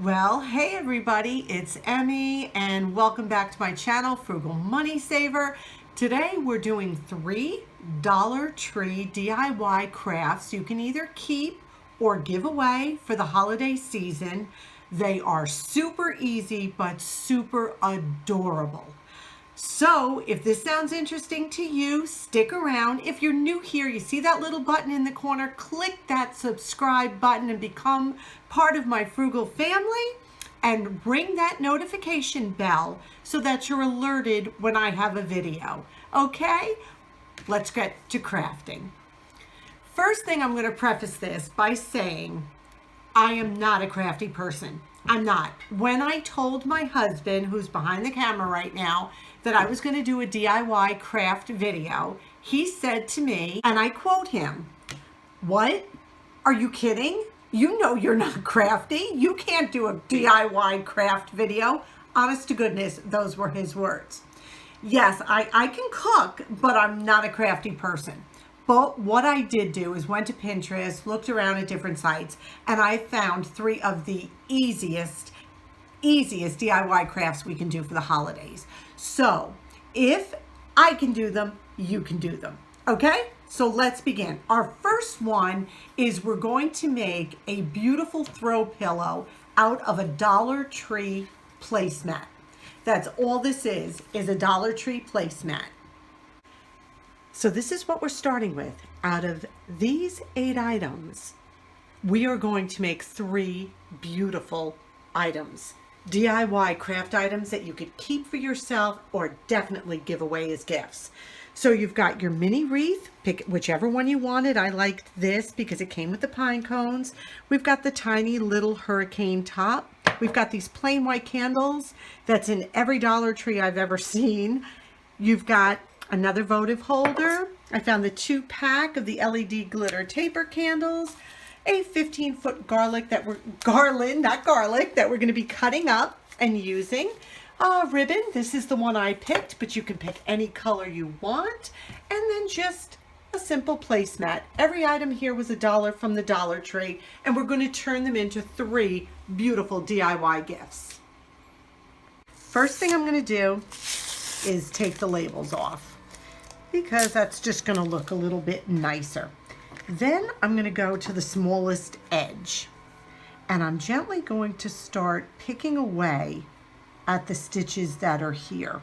Well, hey everybody, it's Emmy and welcome back to my channel, Frugal Money Saver. Today we're doing 3 Dollar Tree DIY crafts you can either keep or give away for the holiday season. They are super easy but super adorable. So if this sounds interesting to you, stick around. If you're new here, you see that little button in the corner, click that subscribe button and become part of my Frugal family, and ring that notification bell so that you're alerted when I have a video. Okay, let's get to crafting. First thing, I'm going to preface this by saying I am not a crafty person. I'm not. When I told my husband, who's behind the camera right now, that I was going to do a DIY craft video, he said to me, and I quote him, "What? Are you kidding? You know you're not crafty. You can't do a DIY craft video." Honest to goodness, those were his words. Yes, I can cook, but I'm not a crafty person. But what I did do is went to Pinterest, looked around at different sites, and I found 3 of the easiest DIY crafts we can do for the holidays. So if I can do them, you can do them. Okay, so let's begin. Our first one is we're going to make a beautiful throw pillow out of a Dollar Tree placemat. That's all this is a Dollar Tree placemat. So this is what we're starting with. Out of these 8 items, we are going to make 3 beautiful items. DIY craft items that you could keep for yourself or definitely give away as gifts. So you've got your mini wreath, pick whichever one you wanted. I liked this because it came with the pine cones. We've got the tiny little hurricane top. We've got these plain white candles that's in every Dollar Tree I've ever seen. You've got another votive holder. I found the 2-pack of the LED glitter taper candles, a 15-foot garland that we're going to be cutting up and using. Ribbon, this is the one I picked, but you can pick any color you want. And then just a simple placemat. Every item here was $1 from the Dollar Tree, and we're going to turn them into 3 beautiful DIY gifts. First thing I'm going to do is take the labels off, because that's just going to look a little bit nicer. Then I'm going to go to the smallest edge, and I'm gently going to start picking away at the stitches that are here.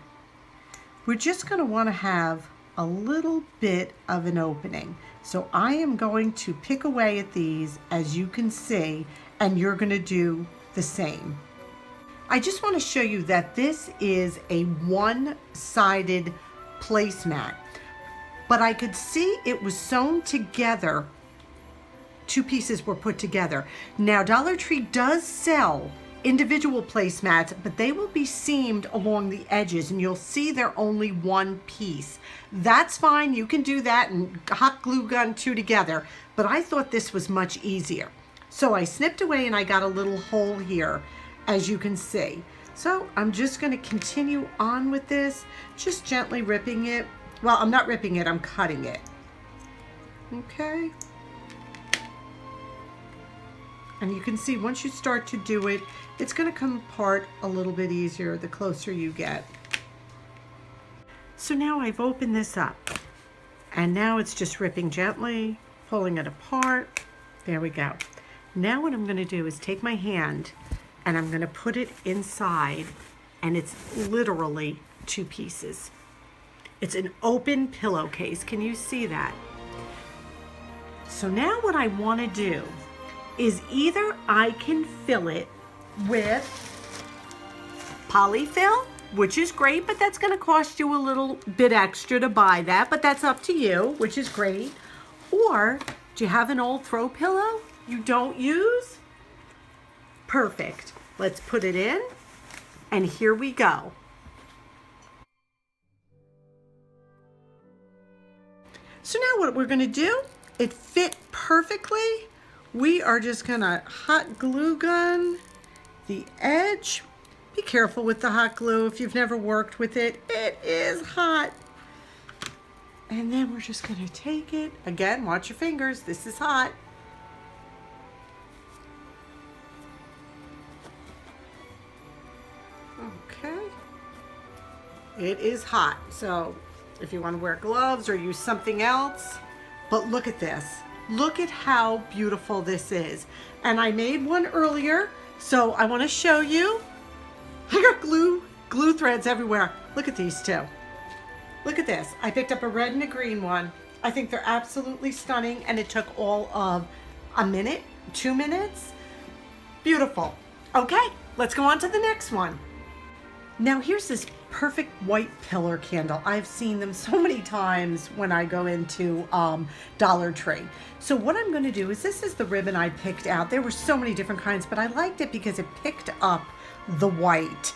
We're just going to want to have a little bit of an opening. So I am going to pick away at these, as you can see, and you're going to do the same. I just want to show you that this is a one-sided placemat, but I could see it was sewn together. 2 pieces were put together. Now Dollar Tree does sell individual placemats, but they will be seamed along the edges, and you'll see they're only 1 piece. That's fine, you can do that and hot glue gun 2 together, but I thought this was much easier. So I snipped away and I got a little hole here, as you can see. So I'm just going to continue on with this, just gently ripping it. Well, I'm not ripping it, I'm cutting it. Okay. And you can see once you start to do it, it's going to come apart a little bit easier the closer you get. So now I've opened this up, and now it's just ripping gently, pulling it apart. There we go. Now what I'm going to do is take my hand and I'm going to put it inside, and it's literally 2 pieces. It's an open pillowcase. Can you see that? So now what I want to do is either I can fill it with polyfill, which is great, but that's going to cost you a little bit extra to buy that, but that's up to you, which is great. Or do you have an old throw pillow you don't use? Perfect. Let's put it in, and here we go. So now what we're going to do, it fit perfectly. We are just going to hot glue gun the edge. Be careful with the hot glue if you've never worked with it. It is hot. And then we're just going to take it. Again, watch your fingers. This is hot. It is hot, so if you want to wear gloves or use something else, but look at this. Look at how beautiful this is. And I made one earlier, so I want to show you. I got glue threads everywhere. Look at these two. Look at this. I picked up a red and a green one. I think they're absolutely stunning, and it took all of a minute, 2 minutes. Beautiful. Okay, let's go on to the next one. Now here's this perfect white pillar candle. I've seen them so many times when I go into Dollar Tree. So what I'm going to do is, this is the ribbon I picked out. There were so many different kinds, but I liked it because it picked up the white.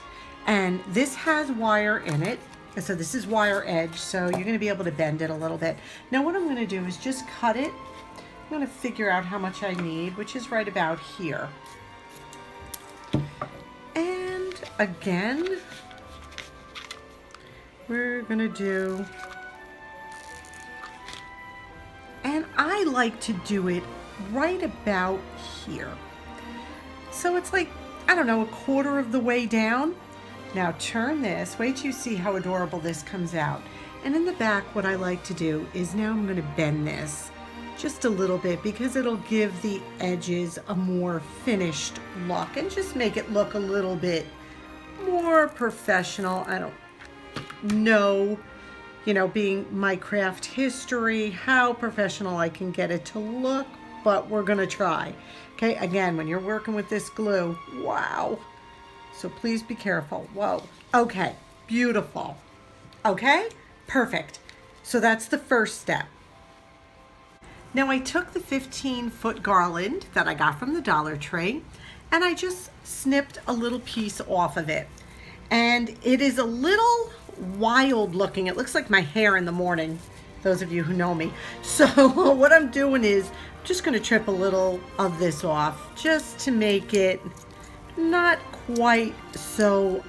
And this has wire in it. So this is wire edge, so you're going to be able to bend it a little bit. Now what I'm going to do is just cut it. I'm going to figure out how much I need, which is right about here. And again, we're going to do, and I like to do it right about here. So it's like, I don't know, a quarter of the way down. Now turn this, wait till you see how adorable this comes out. And in the back, what I like to do is, now I'm going to bend this just a little bit because it'll give the edges a more finished look and just make it look a little bit more professional. I don't know, being my craft history, how professional I can get it to look, but we're going to try. Okay, again, when you're working with this glue, wow. So please be careful. Whoa. Okay, beautiful. Okay, perfect. So that's the first step. Now I took the 15-foot garland that I got from the Dollar Tree, and I just snipped a little piece off of it. And it is a little wild looking. It looks like my hair in the morning, those of you who know me. So what I'm doing is just going to trim a little of this off just to make it not quite so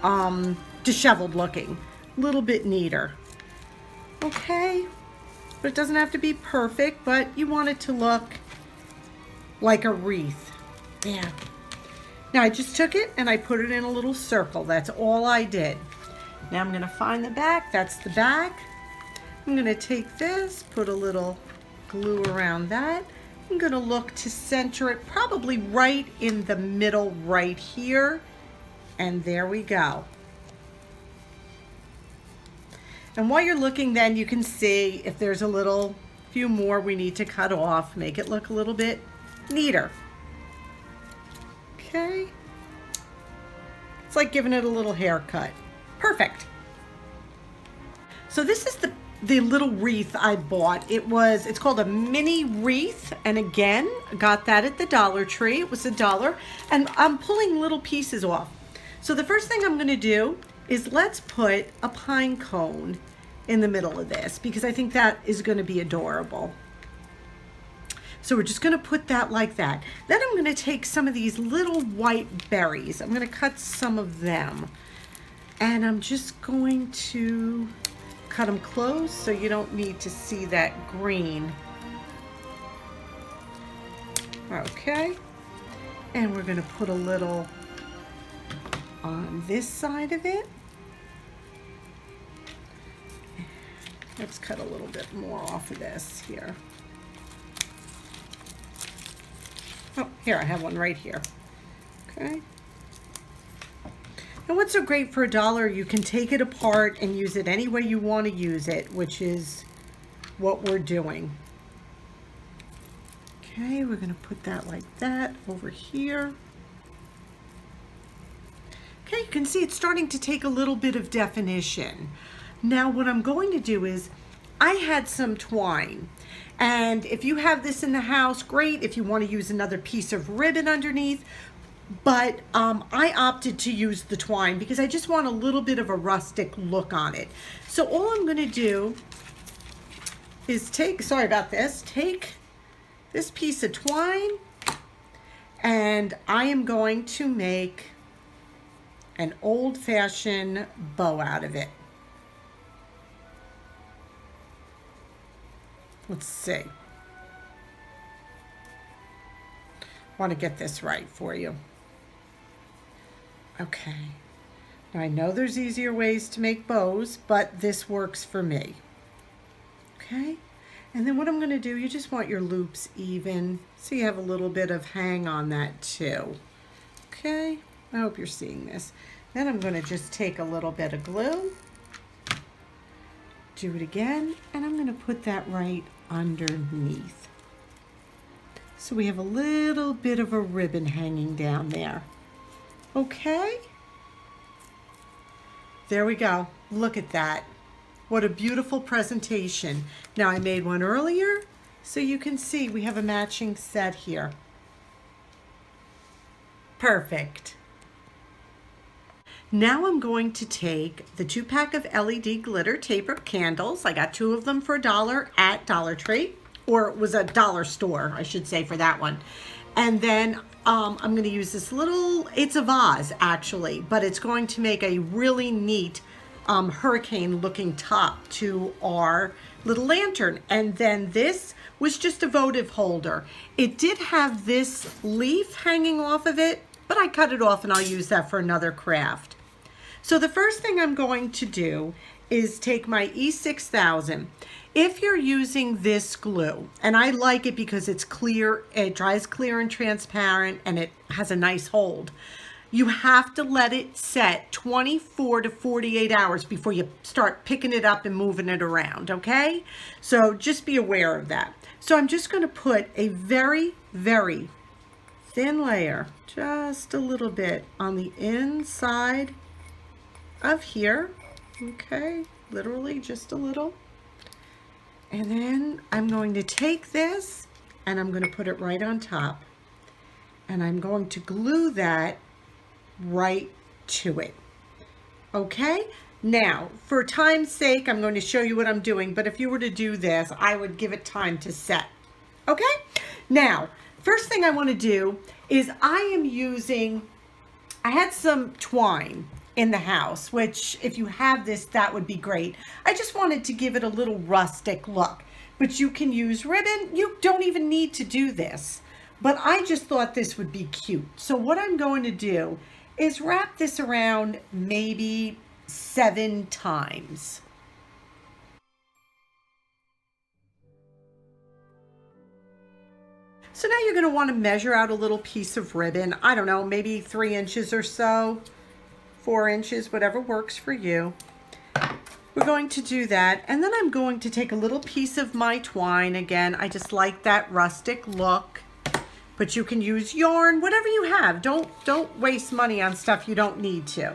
disheveled looking, a little bit neater. Okay, but it doesn't have to be perfect, but you want it to look like a wreath. Yeah. Now I just took it and I put it in a little circle. That's all I did. Now I'm going to find the back. That's the back. I'm going to take this, put a little glue around that. I'm going to look to center it probably right in the middle right here. And there we go. And while you're looking, then you can see if there's a few more we need to cut off, make it look a little bit neater. Okay. It's like giving it a little haircut. Perfect. So this is the little wreath I bought. It's called a mini wreath, and again, got that at the Dollar Tree. It was $1, and I'm pulling little pieces off. So the first thing I'm going to do is, let's put a pine cone in the middle of this because I think that is going to be adorable. So we're just going to put that like that. Then I'm going to take some of these little white berries. I'm going to cut some of them, and I'm just going to cut them close so you don't need to see that green. Okay, and we're going to put a little on this side of it. Let's cut a little bit more off of this here. Oh, here, I have one right here. Okay. And what's so great for $1, you can take it apart and use it any way you want to use it, which is what we're doing. Okay, we're going to put that like that over here. Okay, you can see it's starting to take a little bit of definition. Now what I'm going to do is, I had some twine, and if you have this in the house, great. If you want to use another piece of ribbon underneath, but I opted to use the twine because I just want a little bit of a rustic look on it. So all I'm going to do is take this piece of twine, and I am going to make an old-fashioned bow out of it. Let's see. Want to get this right for you. Okay. Now, I know there's easier ways to make bows, but this works for me. Okay, and then what I'm going to do, you just want your loops even, so you have a little bit of hang on that too. Okay, I hope you're seeing this. Then I'm going to just take a little bit of glue, do it again, and I'm going to put that right underneath. So we have a little bit of a ribbon hanging down there. Okay, there we go. Look at that. What a beautiful presentation. Now, I made one earlier, so you can see we have a matching set here. Perfect. Now I'm going to take the 2-pack of LED glitter taper candles. I got 2 of them for $1 at Dollar Tree, or it was a dollar store, I should say, for that one. And then I'm going to use this little, it's a vase actually, but it's going to make a really neat hurricane looking top to our little lantern. And then this was just a votive holder. It did have this leaf hanging off of it, but I cut it off and I'll use that for another craft. So the first thing I'm going to do is take my E6000. If you're using this glue, and I like it because it's clear, it dries clear and transparent, and it has a nice hold, you have to let it set 24 to 48 hours before you start picking it up and moving it around, okay? So just be aware of that. So I'm just going to put a very, very thin layer, just a little bit on the inside of here, okay? Literally just a little. And then I'm going to take this and I'm going to put it right on top. And I'm going to glue that right to it. Okay? Now, for time's sake, I'm going to show you what I'm doing, but if you were to do this, I would give it time to set. Okay? Now, first thing I want to do is I had some twine in the house, which if you have this, that would be great. I just wanted to give it a little rustic look, but you can use ribbon. You don't even need to do this, but I just thought this would be cute. So what I'm going to do is wrap this around maybe 7 times. So now you're going to want to measure out a little piece of ribbon. I don't know, maybe 3 inches or so. 4 inches, whatever works for you. We're going to do that, and then I'm going to take a little piece of my twine. Again, I just like that rustic look, but you can use yarn, whatever you have. Don't waste money on stuff you don't need to.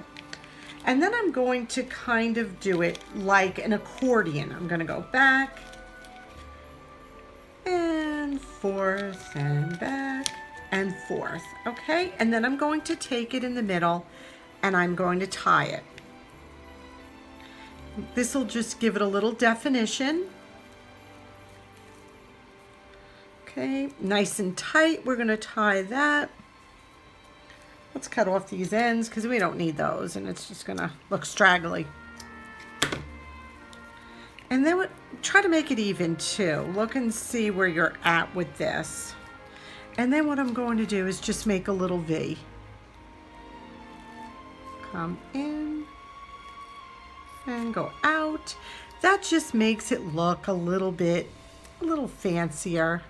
And then I'm going to kind of do it like an accordion. I'm going to go back and forth and back and forth, okay? And then I'm going to take it in the middle and I'm going to tie it. This will just give it a little definition. Okay, nice and tight. We're going to tie that. Let's cut off these ends because we don't need those and it's just going to look straggly. And then try to make it even too. Look and see where you're at with this. And then what I'm going to do is just make a little V. Come in and go out. That just makes it look a little fancier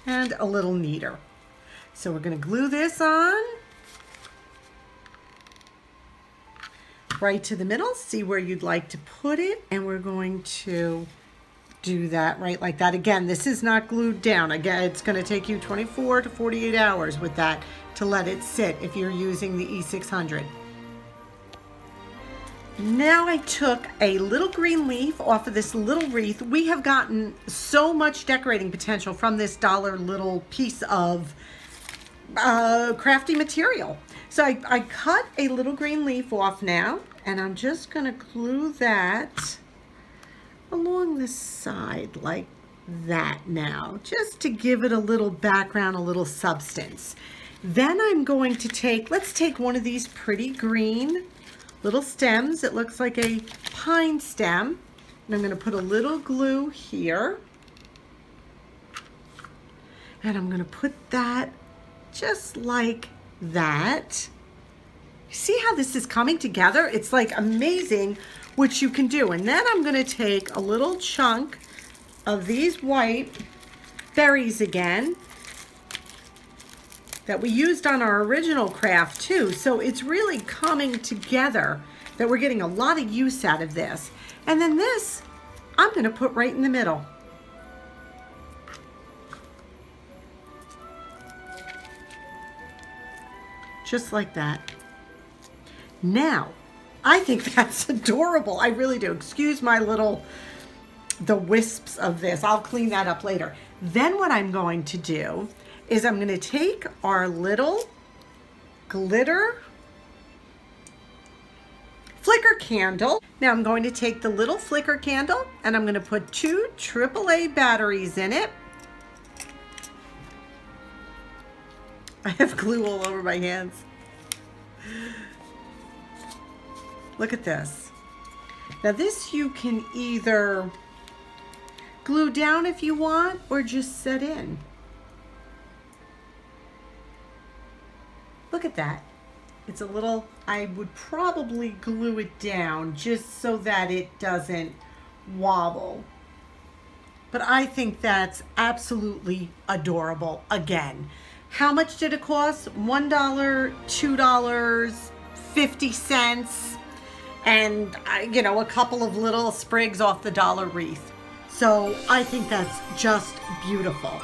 and a little neater. So we're going to glue this on right to the middle. See where you'd like to put it, and we're going to do that right like that. Again, this is not glued down. Again, it's going to take you 24 to 48 hours with that to let it sit if you're using the E600. Now I took a little green leaf off of this little wreath. We have gotten so much decorating potential from this dollar little piece of crafty material. So I cut a little green leaf off now, and I'm just going to glue that along the side like that now, just to give it a little background, a little substance. Then I'm going to let's take one of these pretty green little stems. It looks like a pine stem. And I'm going to put a little glue here. And I'm going to put that just like that. See how this is coming together? It's like amazing what you can do. And then I'm gonna take a little chunk of these white berries again that we used on our original craft too. So it's really coming together that we're getting a lot of use out of this. And then this, I'm gonna put right in the middle. Just like that. Now, I think that's adorable. I really do. Excuse my the wisps of this. I'll clean that up later. Then what I'm going to do is I'm going to take our little glitter flicker candle. Now I'm going to take the little flicker candle and I'm going to put 2 AAA batteries in it. I have glue all over my hands. Look at this. Now this you can either glue down if you want or just set in. Look at that. It's a little, I would probably glue it down just so that it doesn't wobble. But I think that's absolutely adorable. Again, how much did it cost? $1, $2, 50 cents, and you know, a couple of little sprigs off the dollar wreath. So I think that's just beautiful.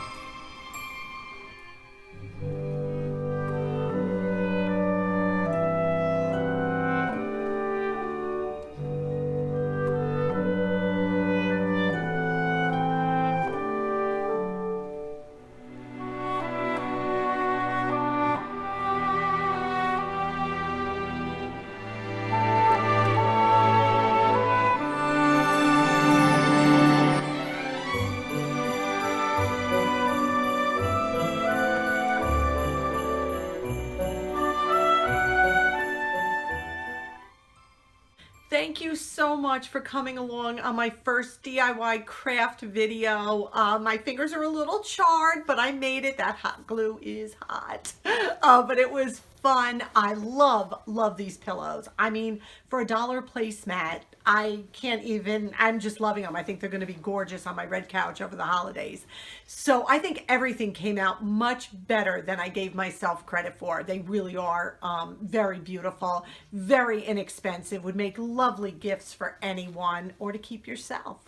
Thank you so much for coming along on my first DIY craft video. My fingers are a little charred, but I made it. That hot glue is hot. But it was fun. I love these pillows. I mean, for a $1 placemat, I can't even, I'm just loving them. I think they're going to be gorgeous on my red couch over the holidays. So I think everything came out much better than I gave myself credit for. They really are very beautiful, very inexpensive, would make lovely gifts for anyone or to keep yourself.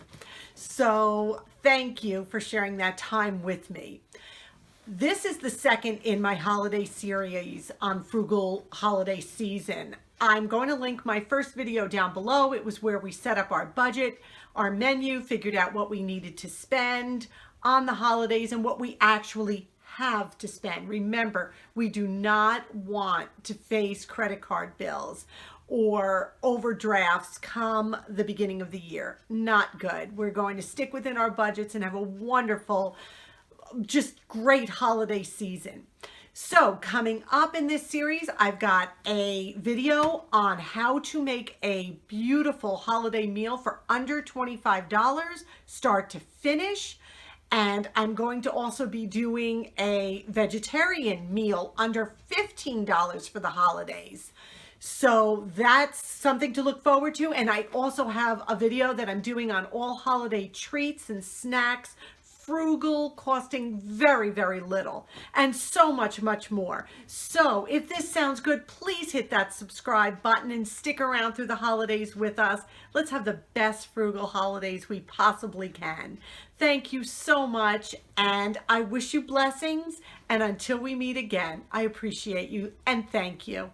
So thank you for sharing that time with me. This is the second in my holiday series on Frugal holiday season. I'm going to link my first video down below. It was where we set up our budget, our menu, figured out what we needed to spend on the holidays and what we actually have to spend. Remember, we do not want to face credit card bills or overdrafts come the beginning of the year. Not good. We're going to stick within our budgets and have a wonderful, just great holiday season. So coming up in this series, I've got a video on how to make a beautiful holiday meal for under $25, start to finish. And I'm going to also be doing a vegetarian meal under $15 for the holidays. So that's something to look forward to. And I also have a video that I'm doing on all holiday treats and snacks, frugal, costing very, very little, and so much more. So if this sounds good, please hit that subscribe button and stick around through the holidays with us. Let's have the best frugal holidays we possibly can. Thank you so much, and I wish you blessings. And until we meet again, I appreciate you and thank you.